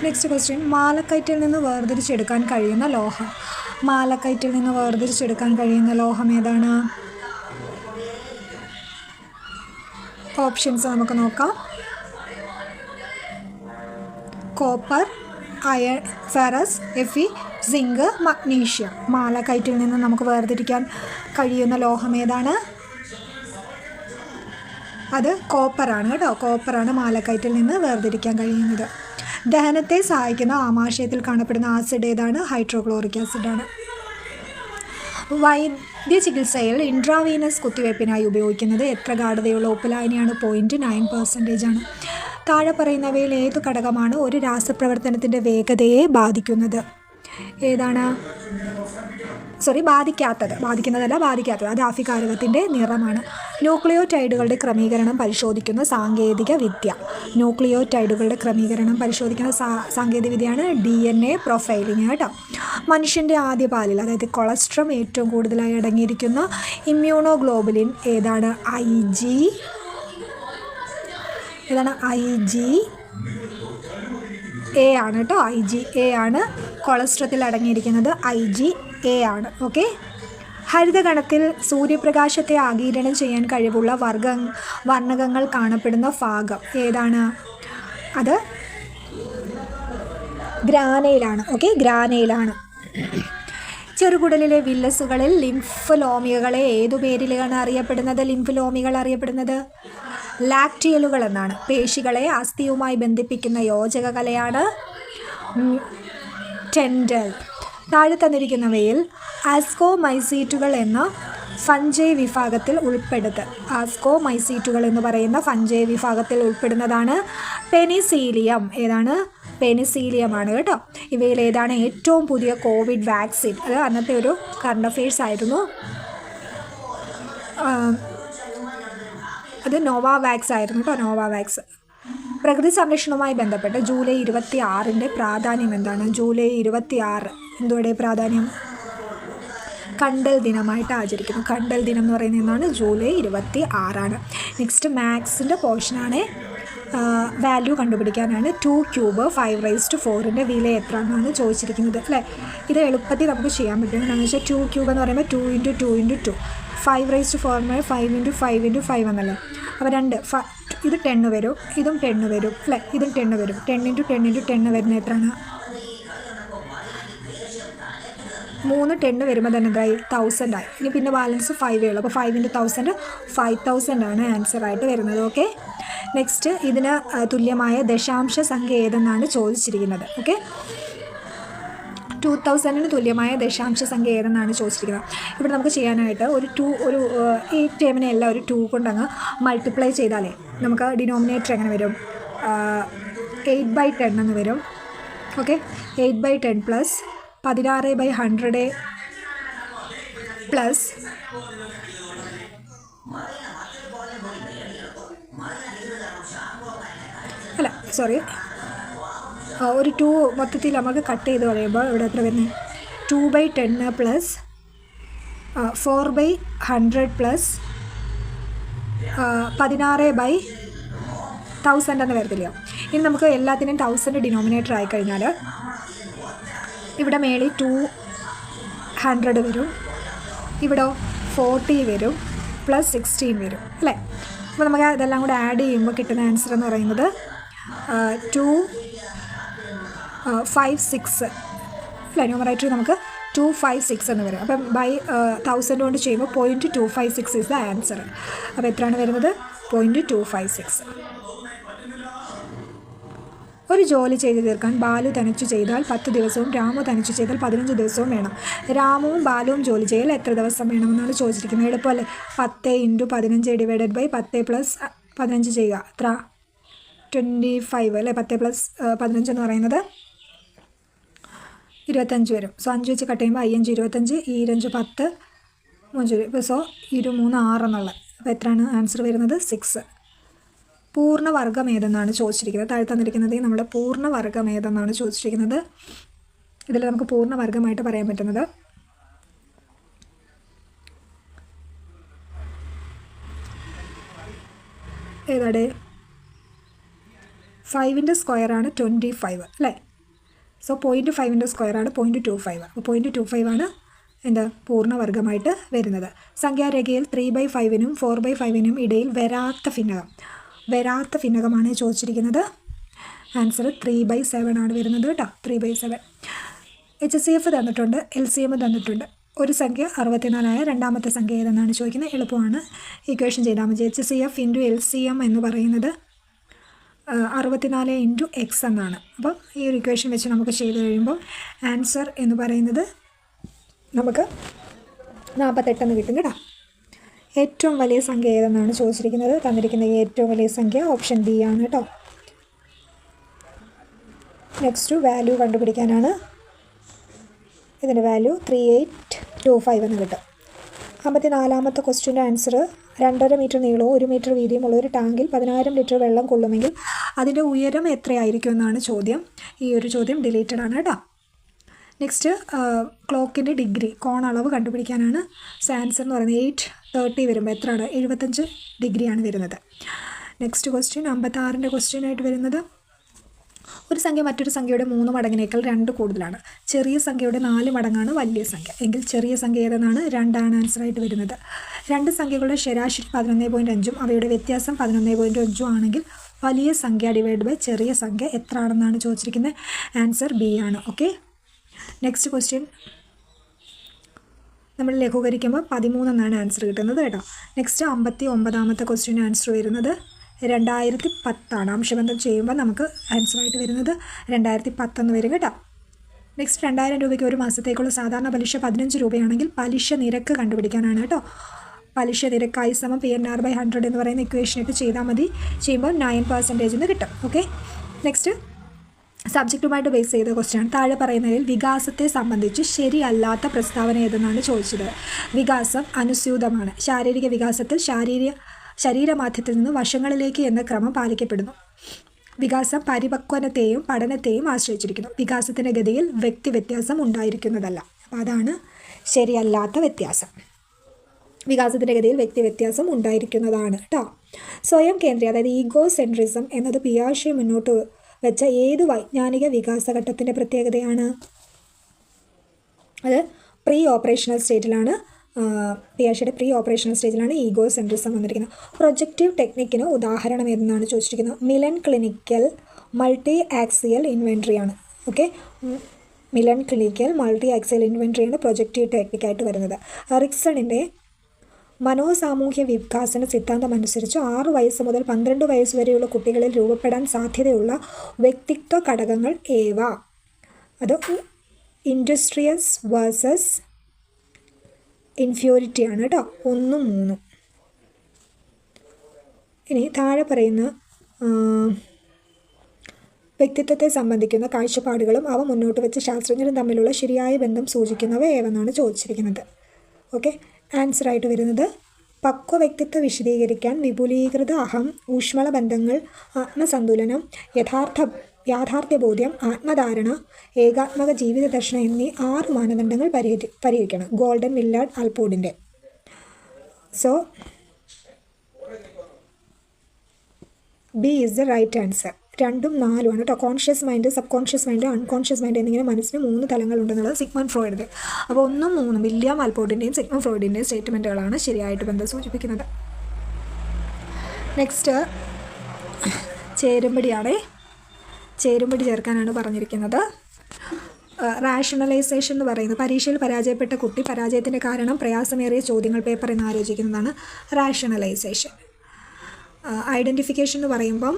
Next question, മാലക്കൈറ്റിൽ നിന്ന് വേർതിരിച്ചെടുക്കാൻ കഴിയുന്ന ലോഹം. മാലക്കൈറ്റിൽ നിന്ന് വേർതിരിച്ചെടുക്കാൻ കഴിയുന്ന ലോഹം ഏതാണ്? ഓപ്ഷൻസ് നമുക്ക് നോക്കാം. കോപ്പർ, അയൺ, ഫെറസ്, എഫി, സിങ്ക്, മഗ്നീഷ്യം. മാലക്കൈറ്റിൽ നിന്ന് നമുക്ക് വേർതിരിക്കാൻ കഴിയുന്ന ലോഹം ഏതാണ്? അത് കോപ്പറാണ് കേട്ടോ. കോപ്പറാണ് മാലക്കൈറ്റിൽ നിന്ന് വേർതിരിക്കാൻ കഴിയുന്നത്. ദഹനത്തെ സഹായിക്കുന്ന ആമാശയത്തിൽ കാണപ്പെടുന്ന ആസിഡ് ഏതാണ്? ഹൈഡ്രോക്ലോറിക് ആസിഡാണ്. വൈദ്യ ചികിത്സയിൽ ഇൻട്രാവീനസ് കുത്തിവയ്പ്പിനായി ഉപയോഗിക്കുന്നത് എത്ര ഗാഢതയുള്ള ഉപ്പുലായനിയാണ്? 0.9% ആണ്. താഴെ പറയുന്നവയിൽ ഏതു ഘടകമാണ് ഒരു രാസപ്രവർത്തനത്തിൻ്റെ വേഗതയെ ബാധിക്കുന്നത്? ഏതാണ്? ബാധിക്കാത്തത് അത് ആഫികാരകത്തിൻ്റെ നിറമാണ്. ന്യൂക്ലിയോടൈഡുകളുടെ ക്രമീകരണം പരിശോധിക്കുന്ന സാങ്കേതിക വിദ്യയാണ് DNA പ്രൊഫൈലിംഗ് കേട്ടോ. മനുഷ്യൻ്റെ ആദ്യ പാലിൽ, അതായത് കൊളസ്ട്രം ഏറ്റവും കൂടുതലായി അടങ്ങിയിരിക്കുന്ന ഇമ്മ്യൂണോഗ്ലോബുലിൻ ഏതാണ്? IgA ആണ് കേട്ടോ. IgA ആണ് കൊളസ്ട്രത്തിൽ അടങ്ങിയിരിക്കുന്നത്. IgA ആണ്. ഓക്കെ. ഹരിതഗണത്തിൽ സൂര്യപ്രകാശത്തെ ആഗിരണം ചെയ്യാൻ കഴിവുള്ള വർണ്ണകങ്ങൾ കാണപ്പെടുന്ന ഭാഗം ഏതാണ്? അത് ഗ്രാനയിലാണ്. ഓക്കെ, ഗ്രാനയിലാണ്. ചെറുകുടലിലെ വില്ലസുകളിൽ ലിംഫലോമികളെ ഏതു പേരിലാണ് അറിയപ്പെടുന്നത്? ലാക്റ്റിയലുകൾ എന്നാണ്. പേശികളെ അസ്ഥിയുമായി ബന്ധിപ്പിക്കുന്ന യോജക കലയാണ് ടെൻഡൽ. താഴെ തന്നിരിക്കുന്നവയിൽ ആസ്കോമൈസീറ്റുകൾ എന്ന ഫഞ്ചൈ വിഭാഗത്തിൽ ആസ്കോമൈസീറ്റുകൾ എന്ന് പറയുന്ന ഫഞ്ചൈ വിഭാഗത്തിൽ ഉൾപ്പെടുന്നതാണ് പെനിസീലിയം. ഏതാണ്? പെനിസീലിയമാണ് കേട്ടോ. ഇവയിൽ ഏതാണ് ഏറ്റവും പുതിയ കോവിഡ് വാക്സിൻ? അത് അന്നത്തെ ഒരു കറണ്ട് അഫെയർസ് ആയിരുന്നു. അത് നോവാവാക്സ് ആയിരുന്നു കേട്ടോ. നോവാവാക്സ്. പ്രകൃതി സംരക്ഷണവുമായി ബന്ധപ്പെട്ട് ജൂലൈ 26 പ്രാധാന്യം എന്താണ്? ജൂലൈ 26 എന്തുവിടെ പ്രാധാന്യം? കണ്ടൽ ദിനമായിട്ട് ആചരിക്കുന്നു. കണ്ടൽ ദിനം എന്ന് പറയുന്നത് എന്നാണ്? ജൂലൈ 26. നെക്സ്റ്റ് മാത്സിൻ്റെ പോർഷനാണ്. വാല്യൂ കണ്ടുപിടിക്കാനാണ്. 2 ക്യൂബ് 5⁴ വില എത്ര എന്നാണ് ചോദിച്ചിരിക്കുന്നത് അല്ലേ. ഇത് എളുപ്പത്തിൽ നമുക്ക് ചെയ്യാൻ പറ്റും. എന്താണെന്ന് വെച്ചാൽ 2 ക്യൂബ് എന്ന് പറയുമ്പോൾ 2 × 2 × 2, 5⁴ 5 × 5 × 5 എന്നല്ലേ. അപ്പോൾ ഇത് 10 വരും, ഇതും 10 വരും അല്ലേ. ഇതും 10 വരും. 10 × 10 × 10 വരുന്നത് എത്രയാണ്? 3 10 വരുമ്പോൾ തന്നെ എന്തായി? 1000 ആയി. ഇനി പിന്നെ ബാലൻസ് 5 ഉള്ളൂ. അപ്പോൾ 5 × 1000 5000 ആണ് ആൻസർ ആയിട്ട് വരുന്നത്. ഓക്കെ. നെക്സ്റ്റ്, ഇതിന് തുല്യമായ ദശാംശ സംഖ്യ ഏതെന്നാണ് ചോദിച്ചിരിക്കുന്നത്. ഓക്കെ, 2000-ന് തുല്യമായ ദശാംശ സംഖ്യ ഏതെന്നാണ് ചോദിച്ചിരിക്കുന്നത്. ഇവിടെ നമുക്ക് ചെയ്യാനായിട്ട് ഈ ടേമിനെ എല്ലാം ഒരു 2 കൊണ്ടങ്ങ് മൾട്ടിപ്ലൈ ചെയ്താലേ നമുക്ക് ഡിനോമിനേറ്റർ എങ്ങനെ വരും? 8/10 എന്ന് വരും. ഓക്കെ, 8/10 പ്ലസ് 16/100 പ്ലസ് ഒരു 2 മൊത്തത്തിൽ നമുക്ക് കട്ട് ചെയ്ത് പറയുമ്പോൾ ഇവിടെ എത്ര വരുന്നത്? 2/10 പ്ലസ് 4/100 പ്ലസ് 16/1000 എന്ന് വരത്തില്ല. ഇനി നമുക്ക് എല്ലാത്തിനും 1000 ഡിനോമിനേറ്റർ ആയിക്കഴിഞ്ഞാൽ ഇവിടെ മേളിൽ 200 വരും, ഇവിടെ 40 വരും, പ്ലസ് 16 വരും അല്ലേ. അപ്പോൾ നമുക്ക് ഇതെല്ലാം കൂടെ ആഡ് ചെയ്യുമ്പോൾ കിട്ടുന്ന ആൻസർ എന്ന് പറയുന്നത് 256 അല്ലേ. ന്യൂമറേറ്റർ നമുക്ക് 256 എന്ന് വരും. അപ്പം 1000 കൊണ്ട് ചെയ്യുമ്പോൾ 0.256 ഇസ് ദ ആൻസർ. അപ്പോൾ എത്രയാണ് വരുന്നത്? 0.256. ഒരു ജോലി ചെയ്തു തീർക്കാൻ ബാലു തനിച്ചു ചെയ്താൽ 10 ദിവസവും രാമു തനിച്ചു ചെയ്താൽ 15 ദിവസവും വേണം. രാമുവും ബാലുവും ജോലി ചെയ്യൽ എത്ര ദിവസം വേണമെന്നാണ് ചോദിച്ചിരിക്കുന്നത്. എളുപ്പമല്ലേ. 10 × 15 ഡിവൈഡഡ് ബൈ 10 + 15 ചെയ്യുക. എത്ര? 25 അല്ലേ. 10 + 15 എന്ന് പറയുന്നത് 25 വരും. സോ 5 വെച്ച് കട്ട് ചെയ്യുമ്പോൾ 5 × 25, 2 × 10, 3 സോ 2 3 6 എന്നുള്ളത്. അപ്പോൾ എത്രയാണ് ആൻസർ വരുന്നത്? 6. പൂർണ്ണവർഗം ഏതെന്നാണ് ചോദിച്ചിരിക്കുന്നത്. താഴെ തന്നിരിക്കുന്നത് നമ്മുടെ പൂർണ്ണവർഗം ഏതെന്നാണ് ചോദിച്ചിരിക്കുന്നത്. ഇതിൽ നമുക്ക് പൂർണ്ണവർഗമായിട്ട് പറയാൻ പറ്റുന്നത് ഏതാടെ? 5ൻ്റെ സ്ക്വയറാണ് 25 അല്ലേ. സോ 0.5 സ്ക്വയറാണ് 0.25. അപ്പോൾ 0.25 എന്താ പൂർണ്ണവർഗമായിട്ട് വരുന്നത്. സംഖ്യാരേഖയിൽ 3/5 4/5 ഇടയിൽ വരാത്ത ഭിന്നകമാണ് ചോദിച്ചിരിക്കുന്നത്. ആൻസർ 3/7 ആണ് വരുന്നത് കേട്ടോ. 3/7. HCF തന്നിട്ടുണ്ട്, LCM തന്നിട്ടുണ്ട്. ഒരു സംഖ്യ 64 രണ്ടാമത്തെ സംഖ്യ ഏതെന്നാണ് ചോദിക്കുന്നത്. എളുപ്പമാണ്, ഇക്വേഷൻ ചെയ്താൽ മതി. HCF × LCM എന്ന് പറയുന്നത് 64 × x എന്നാണ്. അപ്പം ഈ ഒരു ഇക്വേഷൻ വെച്ച് നമുക്ക് ചെയ്ത് കഴിയുമ്പോൾ ആൻസർ എന്ന് പറയുന്നത് നമുക്ക് 48 എന്ന് കിട്ടും കേട്ടോ. ഏറ്റവും വലിയ സംഖ്യ ഏതെന്നാണ് ചോദിച്ചിരിക്കുന്നത്. തന്നിരിക്കുന്ന ഏറ്റവും വലിയ സംഖ്യ ഓപ്ഷൻ ബി ആണ് കേട്ടോ. നെക്സ്റ്റ് വാല്യൂ കണ്ടുപിടിക്കാനാണ്. ഇതിൻ്റെ വാല്യൂ 3825 എന്ന് കിട്ടും. 54ാമത്തെ ക്വസ്റ്റ്യൻ്റെ ആൻസർ 2.5 മീറ്റർ നീളവും 1 മീറ്റർ വീതിയുമുള്ള ഒരു ടാങ്കിൽ 10,000 ലിറ്റർ വെള്ളം കൊള്ളുമെങ്കിൽ അതിൻ്റെ ഉയരം എത്രയായിരിക്കും എന്നാണ് ചോദ്യം. ഈ ഒരു ചോദ്യം ഡിലീറ്റഡ് ആണ് കേട്ടോ. നെക്സ്റ്റ് ക്ലോക്കിൻ്റെ ഡിഗ്രി കോണളവ് കണ്ടുപിടിക്കാനാണ്. ആൻസർ എന്ന് പറയുന്നത് 8:30 വരുമ്പോൾ എത്രയാണ്? 75 ഡിഗ്രിയാണ് വരുന്നത്. നെക്സ്റ്റ് ക്വസ്റ്റ്യൻ 56ൻ്റെ ക്വസ്റ്റ്യനായിട്ട് വരുന്നത് ഒരു സംഖ്യ മറ്റൊരു സംഖ്യയുടെ 3 മടങ്ങിനേക്കാൾ 2 കൂടുതലാണ്. ചെറിയ സംഖ്യയുടെ 4 മടങ്ങാണ് വലിയ സംഖ്യ എങ്കിൽ ചെറിയ സംഖ്യ ഏതെന്നാണ്? 2 ആൻസറായിട്ട് വരുന്നത്. രണ്ട് സംഖ്യകളുടെ ശരാശരി 11.5 അവയുടെ വ്യത്യാസം 11.5 ആണെങ്കിൽ വലിയ സംഖ്യ ഡിവൈഡ് ബൈ ചെറിയ സംഖ്യ എത്ര ആണെന്നാണ് ചോദിച്ചിരിക്കുന്നത്. ആൻസർ ബി ആണ്. ഓക്കെ. നെക്സ്റ്റ് ക്വസ്റ്റ്യൻ നമ്മൾ ലഘൂകരിക്കുമ്പോൾ 13 എന്നാണ് ആൻസർ കിട്ടുന്നത് കേട്ടോ. നെക്സ്റ്റ് 59ാമത്തെ ക്വസ്റ്റ്യൻ ആൻസർ വരുന്നത് 2010 അംശബന്ധം ചെയ്യുമ്പോൾ നമുക്ക് ആൻസറായിട്ട് വരുന്നത് 2010 എന്ന് വരും കേട്ടോ. നെക്സ്റ്റ് 2000 രൂപയ്ക്ക് ഒരു മാസത്തേക്കുള്ള സാധാരണ പലിശ 15 രൂപയാണെങ്കിൽ പലിശ നിരക്ക് കണ്ടുപിടിക്കാനാണ് കേട്ടോ. പലിശ നിരക്ക് I = PNR/100 എന്ന് പറയുന്ന ഇക്വേഷനായിട്ട് ചെയ്താൽ മതി. ചെയ്യുമ്പോൾ 9% എന്ന് കിട്ടും. ഓക്കെ. നെക്സ്റ്റ് സബ്ജക്റ്റുമായിട്ട് ബേസ് ചെയ്ത ക്വസ്റ്റ്യൻ. താഴെ പറയുന്നതിൽ വികാസത്തെ സംബന്ധിച്ച് ശരിയല്ലാത്ത പ്രസ്താവന ഏതെന്നാണ് ചോദിച്ചത്. വികാസം അനുസ്യൂതമാണ്. ശാരീരിക വികാസത്തിൽ ശരീരമാധ്യത്തിൽ നിന്ന് വശങ്ങളിലേക്ക് എന്ന ക്രമം പാലിക്കപ്പെടുന്നു. വികാസം പരിപക്വനത്തെയും പഠനത്തെയും ആശ്രയിച്ചിരിക്കുന്നു. വികാസത്തിൻ്റെ ഗതിയിൽ വ്യക്തി വ്യത്യാസം ഉണ്ടായിരിക്കുന്നതല്ല. അപ്പോൾ അതാണ് ശരിയല്ലാത്ത വ്യത്യാസം. വികാസത്തിൻ്റെ ഗതിയിൽ വ്യക്തി വ്യത്യാസം ഉണ്ടായിരിക്കുന്നതാണ് കേട്ടോ. സ്വയം കേന്ദ്രീയ അതായത് ഈഗോ സെൻട്രിസം എന്നത് പിയാഷെ മുന്നോട്ട് വെച്ച ഏത് വൈജ്ഞാനിക വികാസഘട്ടത്തിൻ്റെ പ്രത്യേകതയാണ്? അത് പ്രീ ഓപ്പറേഷണൽ സ്റ്റേജിലാണ്. പിയാഷെയുടെ പ്രീ ഓപ്പറേഷണൽ സ്റ്റേജിലാണ് ഈഗോ സെൻട്രിസം വന്നിരിക്കുന്നത്. പ്രൊജക്റ്റീവ് ടെക്നിക്കിന് ഉദാഹരണം ഏതെന്നാണ് ചോദിച്ചിരിക്കുന്നത്. മിലൻ ക്ലിനിക്കൽ മൾട്ടി ആക്സിയൽ ഇൻവെൻട്രിയാണ്. Okay. Millon clinical multiaxial ഇൻവെൻട്രിയാണ് പ്രൊജക്റ്റീവ് ടെക്നിക്കായിട്ട് വരുന്നത്. എറിക്സണിൻ്റെ മനോസാമൂഹ്യ വികാസന സിദ്ധാന്തം അനുസരിച്ച് 6 വയസ്സ് മുതൽ 12 വയസ്സ് വരെയുള്ള കുട്ടികളിൽ രൂപപ്പെടാൻ സാധ്യതയുള്ള വ്യക്തിത്വ ഘടകങ്ങൾ ഏവ? അത് ഇൻഡസ്ട്രിയസ് വേഴ്സസ് ഇൻഫ്യൂരിറ്റിയാണ് കേട്ടോ. 1, 3. ഇനി താഴെ പറയുന്ന വ്യക്തിത്വത്തെ സംബന്ധിക്കുന്ന കാഴ്ചപ്പാടുകളും അവ മുന്നോട്ട് വെച്ച ശാസ്ത്രജ്ഞരും തമ്മിലുള്ള ശരിയായ ബന്ധം സൂചിക്കുന്നവ ഏവെന്നാണ് ചോദിച്ചിരിക്കുന്നത്. ഓക്കെ. ആൻസറായിട്ട് വരുന്നത് പക്വ വ്യക്തിത്വ വിശദീകരിക്കാൻ വിപുലീകൃത അഹം, ഊഷ്മള ബന്ധങ്ങൾ, ആത്മസന്തുലനം, യാഥാർത്ഥ്യബോധ്യം, ആത്മധാരണ, ഏകാത്മക ജീവിത ദർശനം എന്നീ 6 മാനദണ്ഡങ്ങൾ പരിഹരിക്കണം. ഗോൾഡൻ വില്ലാർഡ് ആൽപോർട്ടിൻ്റെ. So B is the right answer. 2, 4 ആണ് കേട്ടോ. Conscious mind, subconscious mind, unconscious mind എന്നിങ്ങനെ മനസ്സിന് 3 തലങ്ങളുണ്ടെന്നുള്ളത് സിഗ്മണ്ട് ഫ്രോയിഡിൻ്റെ. അപ്പോൾ 1, 3 വില്യം ആൽപോർട്ടിൻ്റെയും സിഗ്മണ്ട് ഫ്രോയിഡിൻ്റെയും സ്റ്റേറ്റ്മെൻറ്റുകളാണ് ശരിയായിട്ട് ബന്ധം സൂചിപ്പിക്കുന്നത്. നെക്സ്റ്റ് ചേരുംപടിയാണേ. ചേരുംപടി ചേർക്കാനാണ് പറഞ്ഞിരിക്കുന്നത്. റാഷണലൈസേഷൻ എന്ന് പറയുന്നത് പരീക്ഷയിൽ പരാജയപ്പെട്ട കുട്ടി പരാജയത്തിൻ്റെ കാരണം പ്രയാസമേറിയ ചോദ്യങ്ങൾ പേപ്പർ എന്ന് ആലോചിക്കുന്നതാണ് റാഷണലൈസേഷൻ. ഐഡൻറ്റിഫിക്കേഷൻ എന്ന് പറയുമ്പം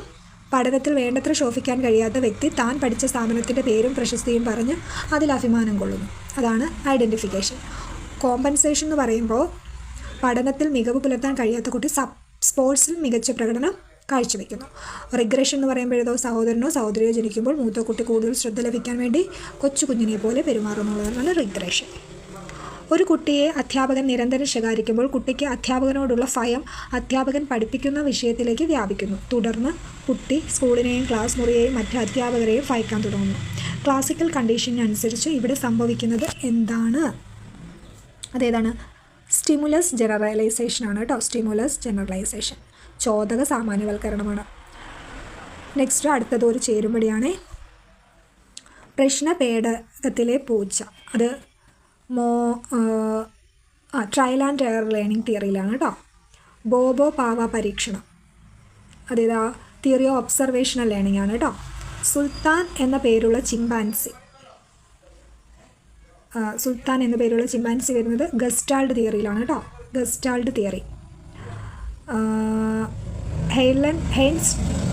പഠനത്തിൽ വേണ്ടത്ര ശോഭിക്കാൻ കഴിയാത്ത വ്യക്തി താൻ പഠിച്ച സ്ഥാപനത്തിൻ്റെ പേരും പ്രശസ്തിയും പറഞ്ഞ് അതിൽ അഭിമാനം കൊള്ളുന്നു. അതാണ് ഐഡൻറ്റിഫിക്കേഷൻ. കോമ്പൻസേഷൻ എന്ന് പറയുമ്പോൾ പഠനത്തിൽ മികവ് പുലർത്താൻ കഴിയാത്ത കുട്ടി സ്പോർട്സിൽ മികച്ച പ്രകടനം കാഴ്ചവെക്കുന്നു. റിഗ്രഷൻ എന്ന് പറയുമ്പോഴേതോ സഹോദരനോ സഹോദരിയോ ജനിക്കുമ്പോൾ മൂത്ത കുട്ടി കൂടുതൽ ശ്രദ്ധ ലഭിക്കാൻ വേണ്ടി കൊച്ചു കുഞ്ഞിനെ പോലെ പെരുമാറുന്നുള്ളതാണ് റിഗ്രഷൻ. ഒരു കുട്ടിയെ അധ്യാപകൻ നിരന്തരം ശകാരിക്കുമ്പോൾ കുട്ടിക്ക് അധ്യാപകനോടുള്ള ഭയം അധ്യാപകൻ പഠിപ്പിക്കുന്ന വിഷയത്തിലേക്ക് വ്യാപിക്കുന്നു. തുടർന്ന് കുട്ടി സ്കൂളിനെയും ക്ലാസ് മുറിയെയും മറ്റ് അധ്യാപകരെയും ഭയക്കാൻ തുടങ്ങുന്നു. ക്ലാസിക്കൽ കണ്ടീഷനനുസരിച്ച് ഇവിടെ സംഭവിക്കുന്നത് എന്താണ്? അതേതാണ്? സ്റ്റിമുലസ് ജനറലൈസേഷൻ ആണ് കേട്ടോ. സ്റ്റിമുലസ് ജനറലൈസേഷൻ ചോദക സാമാന്യവൽക്കരണമാണ്. നെക്സ്റ്റ് അടുത്തത് ഒരു ചേരുംപടിയാണ്. പ്രശ്നപേടകത്തിലെ പൂച്ച, അത് ട്രയൽ ആൻഡ് എറർ ലേണിംഗ് തിയറിയിലാണ് കേട്ടോ. ബോബോ പാവ പരീക്ഷണം, അതേതാ തിയറി ഓഫ് ഒബ്സർവേഷണൽ ലേണിംഗ് ആണ് കേട്ടോ. സുൽത്താൻ എന്ന പേരുള്ള ചിമ്പാൻസി, സുൽത്താൻ എന്ന പേരുള്ള ചിമ്പാൻസി വരുന്നത് ഗസ്റ്റാൾഡ് തിയറിയിലാണ് കേട്ടോ. Gestalt theory. Heinz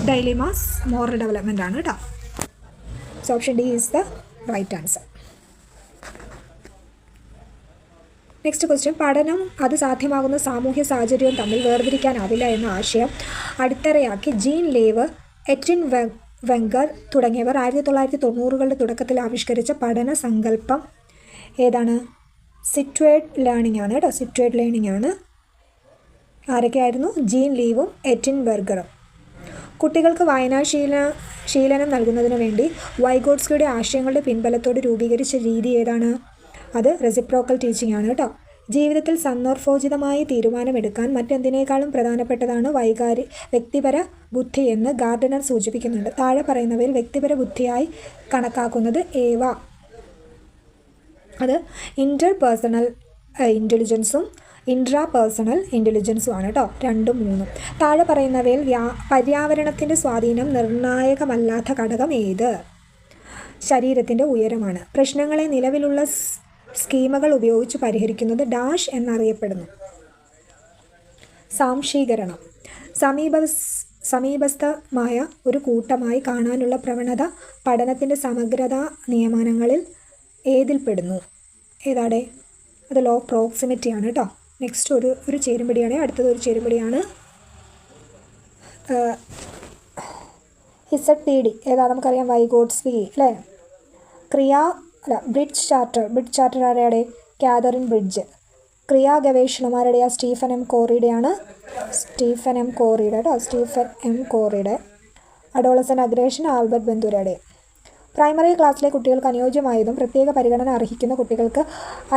dilemmas moral development ആണ് കേട്ടോ. So option D is the right answer. Next question. പഠനം അത് സാധ്യമാകുന്ന സാമൂഹ്യ സാഹചര്യവും തമ്മിൽ വേർതിരിക്കാനാവില്ല എന്ന ആശയം അടിത്തറയാക്കി ജീൻ ലേവ്, എറ്റിൻ വെങ്കർ തുടങ്ങിയവർ 1990കളുടെ തുടക്കത്തിൽ ആവിഷ്കരിച്ച പഠന സങ്കല്പം ഏതാണ്? സിറ്റുവേഡ് ലേണിംഗ് ആണ് കേട്ടോ. സിറ്റുവേഡ് ലേണിംഗ് ആണ്. ആരൊക്കെയായിരുന്നു? ജീൻ ലീവും എറ്റിൻ വെർഗറും. കുട്ടികൾക്ക് വായനാശീലനം നൽകുന്നതിന് വേണ്ടി വൈഗോട്സ്കിയുടെ ആശയങ്ങളുടെ പിൻബലത്തോട് രൂപീകരിച്ച രീതി ഏതാണ്? അത് റെസിപ്രോക്കൽ ടീച്ചിങ് ആണ് കേട്ടോ. ജീവിതത്തിൽ സന്ദർഭോചിതമായി തീരുമാനമെടുക്കാൻ മറ്റെന്തിനേക്കാളും പ്രധാനപ്പെട്ടതാണ് വ്യക്തിപര ബുദ്ധി എന്ന് ഗാർഡനർ സൂചിപ്പിക്കുന്നുണ്ട്. താഴെ പറയുന്നവയിൽ വ്യക്തിപര ബുദ്ധിയായി കണക്കാക്കുന്നത് ഏവ? അത് ഇൻ്റർപേഴ്സണൽ ഇൻ്റലിജൻസും ഇൻട്രാപേഴ്സണൽ ഇൻ്റലിജൻസും ആണ് കേട്ടോ. 2ഉം 3ഉം. താഴെ പറയുന്നവയിൽ പര്യാവരണത്തിൻ്റെ സ്വാധീനം നിർണായകമല്ലാത്ത ഘടകം ഏത്? ശരീരത്തിൻ്റെ ഉയരമാണ്. പ്രശ്നങ്ങളെ നിലവിലുള്ള സ്കീമകൾ ഉപയോഗിച്ച് പരിഹരിക്കുന്നത് ഡാഷ് എന്നറിയപ്പെടുന്നു. സാംശീകരണം. സമീപസ്ഥമായ ഒരു കൂട്ടമായി കാണാനുള്ള പ്രവണത പഠനത്തിൻ്റെ സമഗ്രതാ നിയമനങ്ങളിൽ ഏതിൽപ്പെടുന്നു? ഏതാടെ? അത് ലോ ഓഫ് പ്രോക്സിമിറ്റി ആണ് കേട്ടോ. നെക്സ്റ്റ് ഒരു ചേരുംപടിയാണ്. അടുത്തത് ഒരു ചേരുംപടിയാണ്. ZPD ഏതാ? നമുക്കറിയാം വൈഗോട്സ്കി അല്ലേ. ബ്രിഡ്ജ് ചാർട്ടർ ആരുടെ? Katharine Bridge. ക്രിയാ ഗവേഷണമാരുടെയാ? സ്റ്റീഫൻ എം കോറിയുടെയാണ്. സ്റ്റീഫൻ എം കോറിയുടെ. അഡോളസൻ അഗ്രേഷൻ ആൽബർട്ട് ബന്ദുരയുടെ. പ്രൈമറി ക്ലാസ്സിലെ കുട്ടികൾക്ക് അനുയോജ്യമായതും പ്രത്യേക പരിഗണന അർഹിക്കുന്ന കുട്ടികൾക്ക്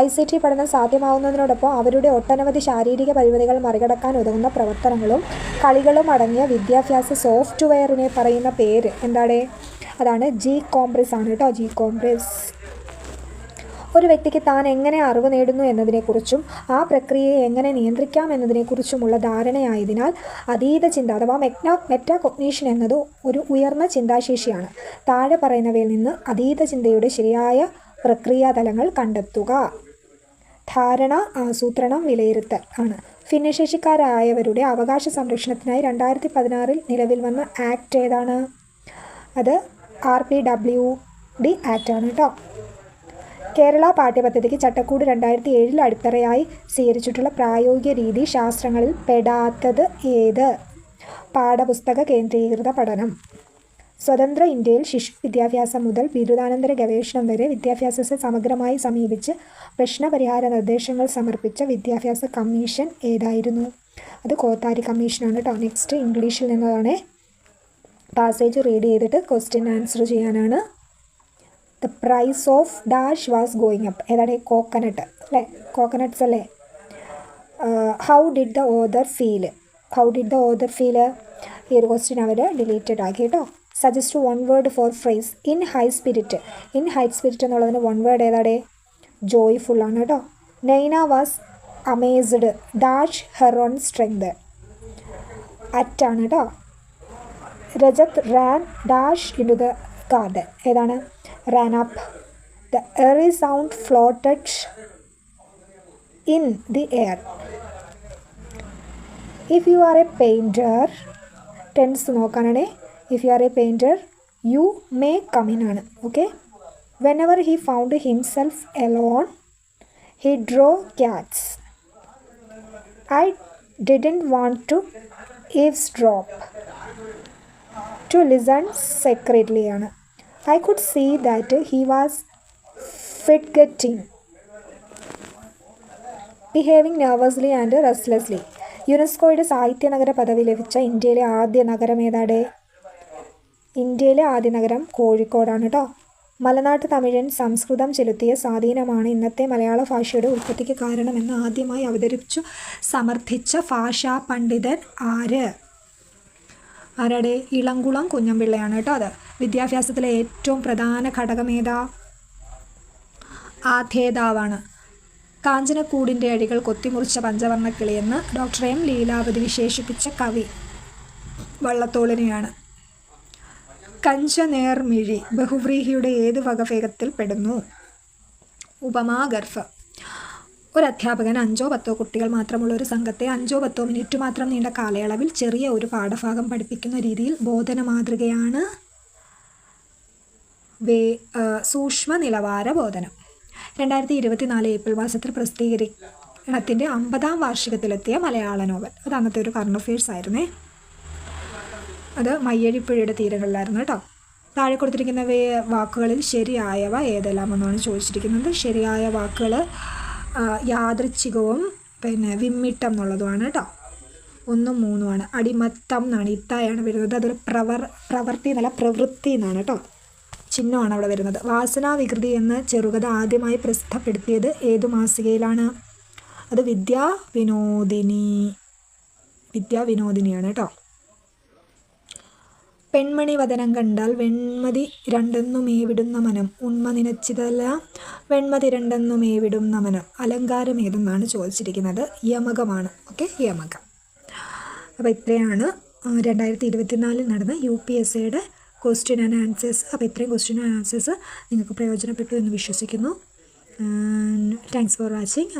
ICT പഠനം സാധ്യമാവുന്നതിനോടൊപ്പം അവരുടെ ഒട്ടനവധി ശാരീരിക പരിമിതികൾ മറികടക്കാൻ ഉതകുന്ന പ്രവർത്തനങ്ങളും കളികളും അടങ്ങിയ വിദ്യാഭ്യാസ സോഫ്റ്റ്വെയറിനെ പറയുന്ന പേര് എന്താണ്? അതാണ് G-COMPRESS ആണ് കേട്ടോ. G-COMPRESS. ഒരു വ്യക്തിക്ക് താൻ എങ്ങനെ അറിവ് നേടുന്നു എന്നതിനെക്കുറിച്ചും ആ പ്രക്രിയയെ എങ്ങനെ നിയന്ത്രിക്കാം എന്നതിനെക്കുറിച്ചുമുള്ള ധാരണയായതിനാൽ അതീത ചിന്ത അഥവാ മെറ്റാകോഗ്നിഷൻ എന്നത് ഒരു ഉയർന്ന ചിന്താശേഷിയാണ്. താഴെ പറയുന്നവയിൽ നിന്ന് അതീത ചിന്തയുടെ ശരിയായ പ്രക്രിയാതലങ്ങൾ കണ്ടെത്തുക. ധാരണ, ആസൂത്രണം, വിലയിരുത്തൽ ആണ്. ഭിന്നശേഷിക്കാരായവരുടെ അവകാശ സംരക്ഷണത്തിനായി 2016 നിലവിൽ വന്ന ആക്ട് ഏതാണ്? അത് RPWD ആക്ട് ആണ് കേട്ടോ. കേരള പാഠ്യപദ്ധതിക്ക് ചട്ടക്കൂട് 2007 അടിത്തറയായി സ്വീകരിച്ചിട്ടുള്ള പ്രായോഗിക രീതി ശാസ്ത്രങ്ങളിൽ പെടാത്തത് ഏത്? പാഠപുസ്തക കേന്ദ്രീകൃത പഠനം. സ്വതന്ത്ര ഇന്ത്യയിൽ ശിശു വിദ്യാഭ്യാസം മുതൽ ബിരുദാനന്തര ഗവേഷണം വരെ വിദ്യാഭ്യാസത്തെ സമഗ്രമായി സമീപിച്ച് പ്രശ്നപരിഹാര നിർദ്ദേശങ്ങൾ സമർപ്പിച്ച വിദ്യാഭ്യാസ കമ്മീഷൻ ഏതായിരുന്നു? അത് കോത്താരി കമ്മീഷനാണ് കേട്ടോ. നെക്സ്റ്റ് ഇംഗ്ലീഷിൽ നിന്നതാണ്. പാസേജ് റീഡ് ചെയ്തിട്ട് ക്വസ്റ്റ്യൻ ആൻസർ ചെയ്യാനാണ്. The price of dash was going up. ഏതാണ്? കോക്കനട്ട് അല്ലേ. കോക്കനട്ട്സ് അല്ലേ. How did the other feel? ഈ ഒരു ക്വസ്റ്റ്യൻ അവർ ഡിലീറ്റഡ് ആക്കി കേട്ടോ. Suggest 1 word for phrase. In high spirit എന്നുള്ളതിന് 1 word ഏതാടെ? ജോയ്ഫുൾ ആണ് കേട്ടോ. Naina was amazed dash her own strength. അറ്റാണ് കേട്ടോ. Rajat ran dash into the garden. ഏതാണ്? ran up. The airy sound floated in the air. If you are a painter, tense നോക്കാനാണ്. If you are a painter, you may come in ആണ്. Okay. Whenever he found himself alone, he drew cats. I didn't want to eavesdrop. To listen secretly ആണ്. I could see that he was fidgeting, behaving nervously and restlessly. യുനെസ്കോയുടെ സാഹിത്യ നഗര പദവി ലഭിച്ച ഇന്ത്യയിലെ ആദ്യ നഗരം ഏതാണ്? ഇന്ത്യയിലെ ആദ്യ നഗരം കോഴിക്കോടാണ് കേട്ടോ. മലനാട്ട് തമിഴൻ സംസ്കൃതം ചെലുത്തിയ സ്വാധീനമാണ് ഇന്നത്തെ മലയാള ഭാഷയുടെ ഉൽപ്പത്തിക്ക് കാരണമെന്ന് ആദ്യമായി അവതരിപ്പിച്ചു സമർത്ഥിച്ച ഭാഷാ പണ്ഡിതൻ ആര്? ആരുടെ? ഇളംകുളം കുഞ്ഞൻപിള്ളയാണ് കേട്ടോ. അത് വിദ്യാഭ്യാസത്തിലെ ഏറ്റവും പ്രധാന ഘടകമേതാ? ആധേതാവാണ്. കാഞ്ചനക്കൂടിൻ്റെ അഴികൾ കൊത്തിമുറിച്ച പഞ്ചവർണ്ണക്കിളിയെന്ന് ഡോക്ടർ എം ലീലാവതി വിശേഷിപ്പിച്ച കവി വള്ളത്തോളിനെയാണ്. കഞ്ചനേർമിഴി ബഹുവ്രീഹിയുടെ ഏത് വകഭേദത്തിൽ പെടുന്നു? ഉപമാഗർഭ. ഒരു അധ്യാപകൻ 5-10 കുട്ടികൾ മാത്രമുള്ള ഒരു സംഘത്തെ 5-10 മിനിറ്റ് മാത്രം നീണ്ട കാലയളവിൽ ചെറിയ ഒരു പാഠഭാഗം പഠിപ്പിക്കുന്ന രീതിയിൽ ബോധന മാതൃകയാണ് സൂക്ഷ്മ നിലവാര ബോധനം. 2024 ഏപ്രിൽ മാസത്തിൽ പ്രസിദ്ധീകരണത്തിൻ്റെ 50ാം വാർഷികത്തിലെത്തിയ മലയാള നോവൽ. അത് അന്നത്തെ ഒരു കറണ്ട് അഫെയർസ് ആയിരുന്നേ. അത് മയ്യഴിപ്പുഴയുടെ തീരങ്ങളിലായിരുന്നു കേട്ടോ. താഴെ കൊടുത്തിരിക്കുന്ന വാക്കുകളിൽ ശരിയായവ ഏതെല്ലാമെന്നാണ് ചോദിച്ചിരിക്കുന്നത്. ശരിയായ വാക്കുകൾ യാദൃച്ഛികവും വിമ്മിട്ടം എന്നുള്ളതുമാണ് കേട്ടോ. 1ഉം 3ഉമാണ്. അടിമത്തം എന്നാണ്, ഇത്തായാണ് വരുന്നത്. അതൊരു പ്രവൃത്തി എന്നല്ല, പ്രവൃത്തി എന്നാണ് കേട്ടോ. ചിഹ്നമാണ് അവിടെ വരുന്നത്. വാസനാവികൃതി എന്ന ചെറുകഥ ആദ്യമായി പ്രസിദ്ധപ്പെടുത്തിയത് ഏതു മാസികയിലാണ്? അത് വിദ്യാവിനോദിനിയാണ് കേട്ടോ. പെൺമണി വദനം കണ്ടാൽ വെൺമതി രണ്ടെന്നു മേവിടുന്ന മനം, ഉണ്മ നിനച്ചിതല്ല വെൺമതി രണ്ടെന്നു മേവിടുന്ന മനം. അലങ്കാരം ഏതെന്നാണ് ചോദിച്ചിരിക്കുന്നത്? യമകമാണ്. ഓക്കെ, യമകം. അപ്പോൾ ഇത്രയാണ് 2024 നടന്ന UPSCയുടെ ക്വസ്റ്റ്യൻ ആൻഡ് ആൻസേഴ്സ്. അപ്പോൾ ഇത്രയും ക്വസ്റ്റ്യൻ ആൻഡ് ആൻസേഴ്സ് നിങ്ങൾക്ക് പ്രയോജനപ്പെട്ടു എന്ന് വിശ്വസിക്കുന്നു. Thanks for watching.